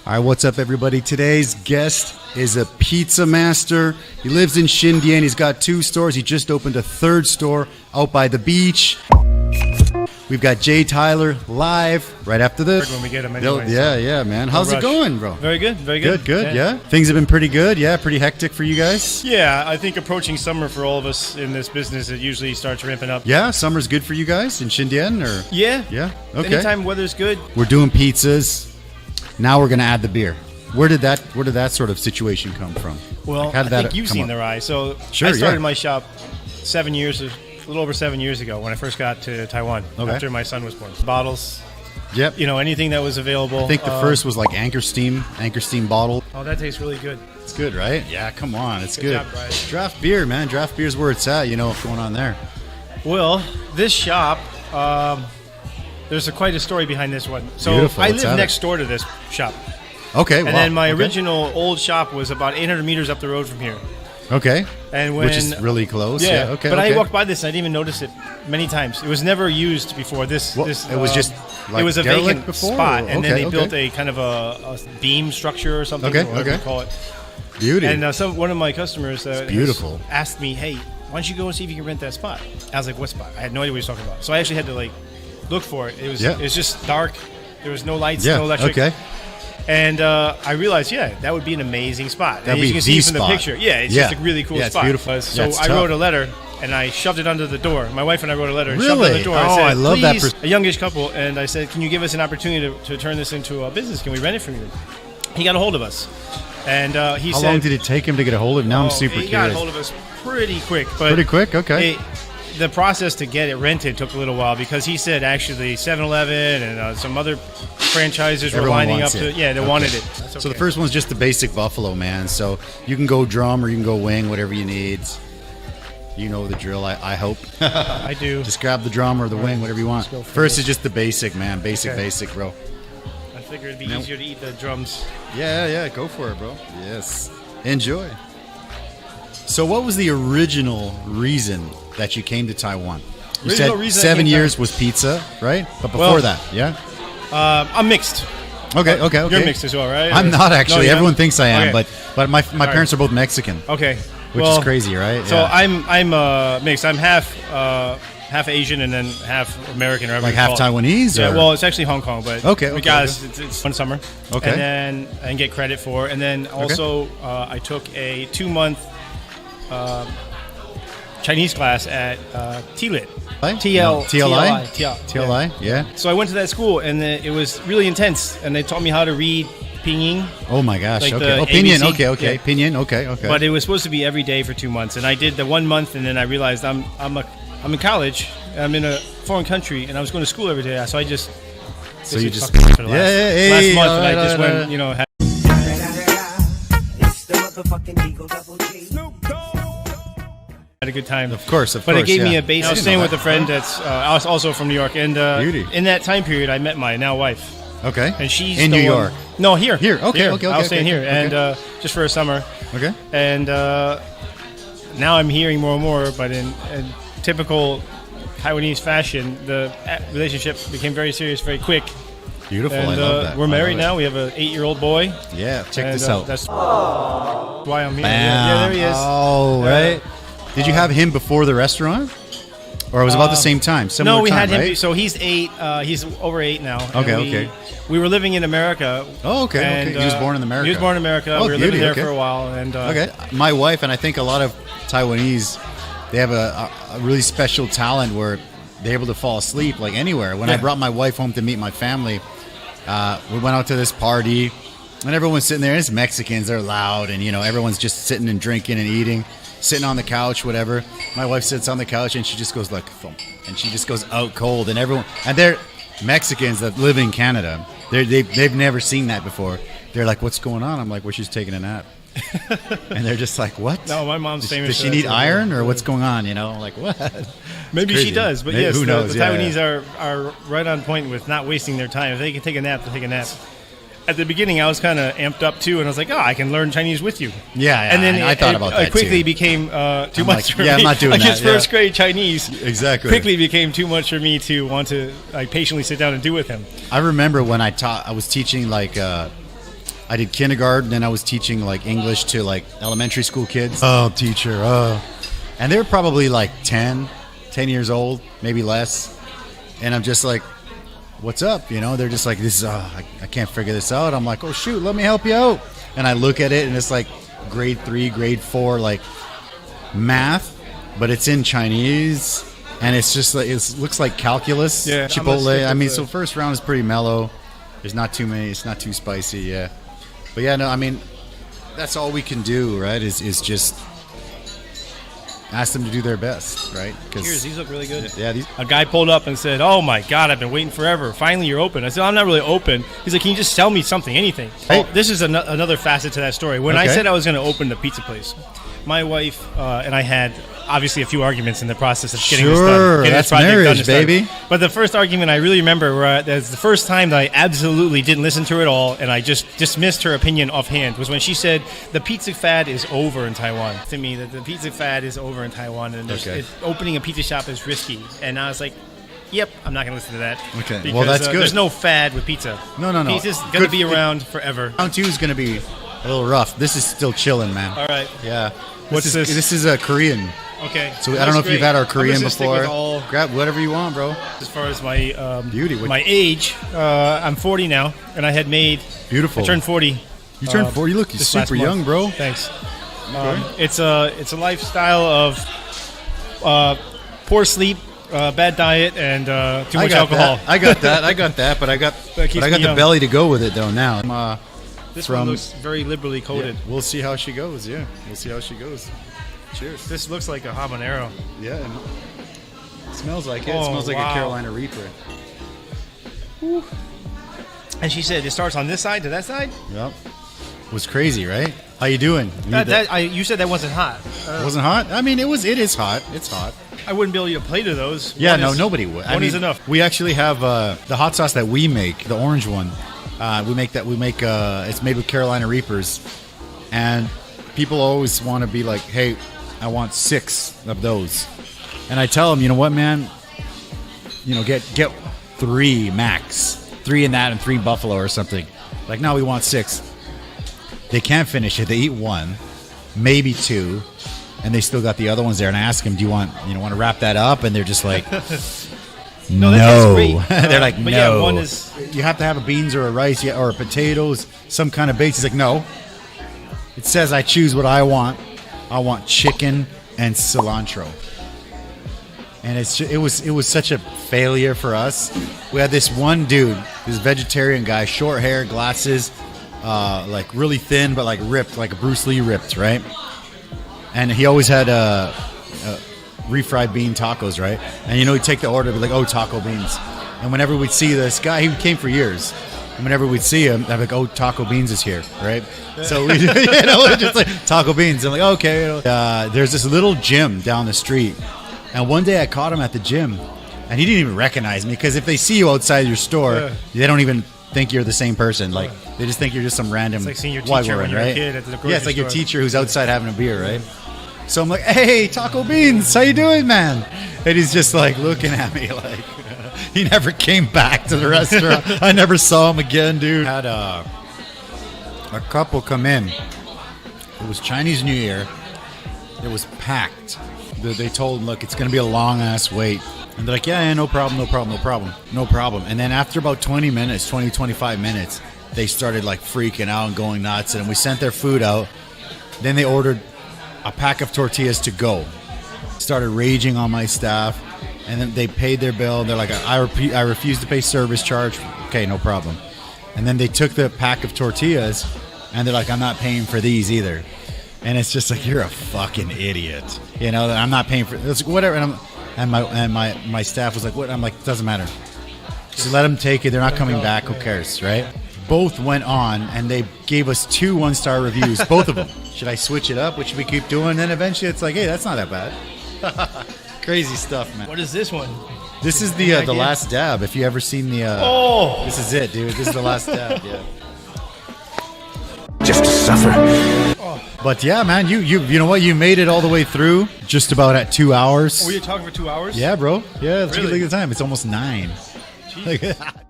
All right, what's up, everybody? Today's guest is a pizza master. He lives in Xindian. He's got 2 stores. He just opened a 3rd store out by the beach. We've got Jay Tyler live right after this. When we get him anyway, yeah, man. How's it going, bro? Very good, very good. Good, yeah. Things have been pretty good, yeah? Pretty hectic for you guys? Yeah, I think approaching summer for all of us in this business, it usually starts ramping up. Yeah, summer's good for you guys in Xindian? Or? Yeah. Yeah, okay. Anytime weather's good. We're doing pizzas. Now we're going to add the beer. Where did that sort of situation come from? Well, how did I think you've seen the rise. So sure, I started my shop a little over 7 years ago when I first got to Taiwan after my son was born. Bottles. Yep. You know, anything that was available. I think the first was like Anchor Steam bottle. Oh, that tastes really good. It's good, right? Yeah, come on. It's good. Job, Brian. Draft beer, man. Draft beer's where it's at. You know what's going on there. Well, this shop, there's quite a story behind this one. So Beautiful. I live next door to this shop. Okay, and then my original old shop was about 800 meters up the road from here. Okay. And when, which is really close. Yeah. Okay. But I walked by this and I didn't even notice it many times. It was never used before. It was just like it was a vacant before, spot, and then they built okay. a kind of a beam structure or something. Okay. Whatever you call it. Beauty. And one of my customers beautiful. asked me, "Hey, why don't you go and see if you can rent that spot?" I was like, "What spot?" I had no idea what he was talking about. So I actually had to look for it. It was just dark. There was no lights, no electric. Okay. And I realized, that would be an amazing spot. That'd and as be you can see the from the spot. picture, it's just a really cool spot. It's beautiful. So I wrote a letter, and I shoved it under the door. My wife and I wrote a letter and shoved it under the door. I love that. A youngish couple, and I said, can you give us an opportunity to turn this into a business? Can we rent it from you? He got a hold of us. And he said... How long did it take him to get a hold of it? Now I'm super curious. He got a hold of us pretty quick. Pretty quick? Okay. The process to get it rented took a little while because he said actually 7-Eleven and some other franchises were lining up to. Yeah, they wanted it. Okay. So the first one's just the basic buffalo, man. So you can go drum or you can go wing, whatever you need. You know the drill, I hope. I do. Just grab the drum or the wing, whatever you want. First is just the basic, man. Basic, bro. I figured it'd be easier to eat the drums. Yeah, go for it, bro. Yes. Enjoy. So what was the original reason that you came to Taiwan? You said 7 years was pizza, right? But before that, yeah? I'm mixed. Okay. You're mixed as well, right? I'm not actually. Everyone thinks I am, okay. but my parents are both Mexican. Okay. Which is crazy, right? So I'm mixed. I'm half Asian and then half American, or like half Taiwanese. Yeah, well, it's actually Hong Kong, but guys, it's one summer. Okay. And then get credit for, and then also I took a 2-month Chinese class at TLIT. TLI, yeah. So I went to that school, and it was really intense, and they taught me how to read Pinyin. Oh my gosh! Like Pinyin. ABC. Okay. Pinyin. Okay. But it was supposed to be every day for 2 months, and I did the 1 month, and then I realized I'm in college, I'm in a foreign country, and I was going to school every day, so I just. So you just last month, and I just went, had a good time. Of course. But it gave me a base. I was staying with a friend that's also from New York, and in that time period, I met my now wife. Okay. And she's in New York. No, here. Okay. I was staying here, and just for a summer. Okay. And now I'm hearing more and more, but in typical Taiwanese fashion, the relationship became very serious very quick. Beautiful. And, I love that. We're married now. We have an 8-year-old boy. Yeah. Check this out. That's why I'm here. Bam. Yeah, there he is. Oh, right. Did you have him before the restaurant? Or it was about the same time? No, we had him. Right? So he's 8. He's over 8 now. Okay. We were living in America. Oh, okay. And, He was born in America. He was born in America. We were living there for a while. And my wife, and I think a lot of Taiwanese, they have a really special talent where they're able to fall asleep like anywhere. When I brought my wife home to meet my family, we went out to this party, and everyone's sitting there. It's Mexicans. They're loud, and everyone's just sitting and drinking and eating. Sitting on the couch, whatever. My wife sits on the couch and she just goes like, thump, and she just goes out cold. And they're Mexicans that live in Canada. They've never seen that before. They're like, "What's going on?" I'm like, "Well, she's taking a nap." And they're just like, "What?" No, my mom's famous. Does she need iron or what's going on? I'm like, what? Maybe she does, but yes, who knows? The Taiwanese are right on point with not wasting their time. If they can take a nap, they'll take a nap. At the beginning, I was kind of amped up too, and I was like, I can learn Chinese with you. Yeah, and then I thought about that it quickly too. became too much for me. I'm not doing like that. His first grade Chinese exactly quickly became too much for me to want to patiently sit down and do with him. I remember when I was teaching I did kindergarten, then I was teaching like English to like elementary school kids. Oh, teacher, and they were probably like 10 years old, maybe less. And I'm just like, what's up? You know, they're just like, this is, I can't figure this out. I'm like, oh shoot, let me help you out. And I look at it and it's like grade 3, grade 4, like math, but it's in Chinese. And it's just like, it looks like calculus, yeah, Chipotle. I mean, so first round is pretty mellow. There's not too many, it's not too spicy, yeah. But yeah, no, I mean, that's all we can do, right? Is just ask them to do their best, right? Cheers, these look really good. Yeah, a guy pulled up and said, "Oh my God, I've been waiting forever. Finally, you're open." I said, "I'm not really open." He's like, "Can you just tell me something, anything?" Hey. Oh, this is another facet to that story. When I said I was going to open the pizza place, my wife and I had obviously a few arguments in the process of getting this done. Getting That's this project marriage, done, baby. But the first argument I really remember was the first time that I absolutely didn't listen to her at all, and I just dismissed her opinion offhand, was when she said the pizza fad is over in Taiwan. To me, that the pizza fad is over in Taiwan, and opening a pizza shop is risky. And I was like, yep, I'm not going to listen to that. Okay, because, well, that's good. There's no fad with pizza. No. Pizza's going to be around forever. Round 2 is going to be a little rough. This is still chilling, man. All right. Yeah. What's this? This is a Korean. Okay. So I don't know if you've had our Korean before. All, grab whatever you want, bro. As far as my beauty, my age, I'm 40 now, and I had made. Beautiful. I turned 40. You turned 40. You look super young, bro. Thanks. It's a lifestyle of poor sleep, bad diet, and too much alcohol. I got that, but I got the belly to go with it though. Now, this one looks very liberally coated. Yeah, we'll see how she goes. Yeah, we'll see how she goes. Cheers. This looks like a habanero. Yeah, it smells like it. Oh, It smells like a Carolina Reaper. Whew. And she said it starts on this side to that side? Yep. It was crazy, right? How you doing? You said that wasn't hot. Wasn't hot? I mean, it is hot. It's hot. I wouldn't be able to eat a plate of those. Yeah, nobody would. One is enough. We actually have the hot sauce that we make, the orange one. It's made with Carolina Reapers, and people always want to be like, hey, I want 6 of those. And I tell them, you know what, man? You know, get 3 max. 3 in that and 3 buffalo or something. Like, no, we want 6. They can't finish it. They eat 1, maybe 2, and they still got the other ones there. And I ask them, do you want to wrap that up? And they're just like, no. They're like, no. Yeah, one is. You have to have a beans or a rice or potatoes, some kind of base. He's like, no. It says I choose what I want. I want chicken and cilantro. And it was such a failure for us. We had this one dude, this vegetarian guy, short hair, glasses, like really thin but like ripped, like a Bruce Lee ripped, right? And he always had refried bean tacos, right? And he'd take the order, be like, oh, taco beans. And whenever we'd see this guy, he came for years. And whenever we'd see him, I'd be like, oh, taco beans is here, right? So we, just like taco beans. I'm like, okay. There's this little gym down the street, and one day I caught him at the gym, and he didn't even recognize me because if they see you outside your store, they don't even think you're the same person. Like they just think you're just some random. It's like seeing your white teacher woman, when you're right? a kid at the grocery Yeah, it's like your store. teacher who's outside having a beer, right? So I'm like, hey, taco beans, how you doing, man? And he's just like looking at me like. He never came back to the restaurant. I never saw him again, dude. Had a couple come in. It was Chinese New Year. It was packed. They told him, look, it's going to be a long-ass wait. And they're like, yeah, no problem. And then after about 25 minutes, they started like freaking out and going nuts. And we sent their food out. Then they ordered a pack of tortillas to go. Started raging on my staff. And then they paid their bill. They're like, I refuse to pay service charge. Okay, no problem. And then they took the pack of tortillas, and they're like, I'm not paying for these either. And it's just like, you're a fucking idiot. I'm not paying for it's whatever. And my staff was like, what? I'm like, doesn't matter. Just let them take it. They're not coming back. Who cares, right? Both went on, and they gave us 2 1-star reviews, both of them. Should I switch it up? What should we keep doing? And then eventually it's like, hey, that's not that bad. Crazy stuff, man. What is this one? This is the last dab. If you ever seen the this is it, dude. This is the last dab. Yeah. Just to suffer. But yeah, man, you know what? You made it all the way through, just about at 2 hours. Were you talking for 2 hours? Yeah, bro. Yeah, let's Really? look at the time. It's almost 9. Jeez.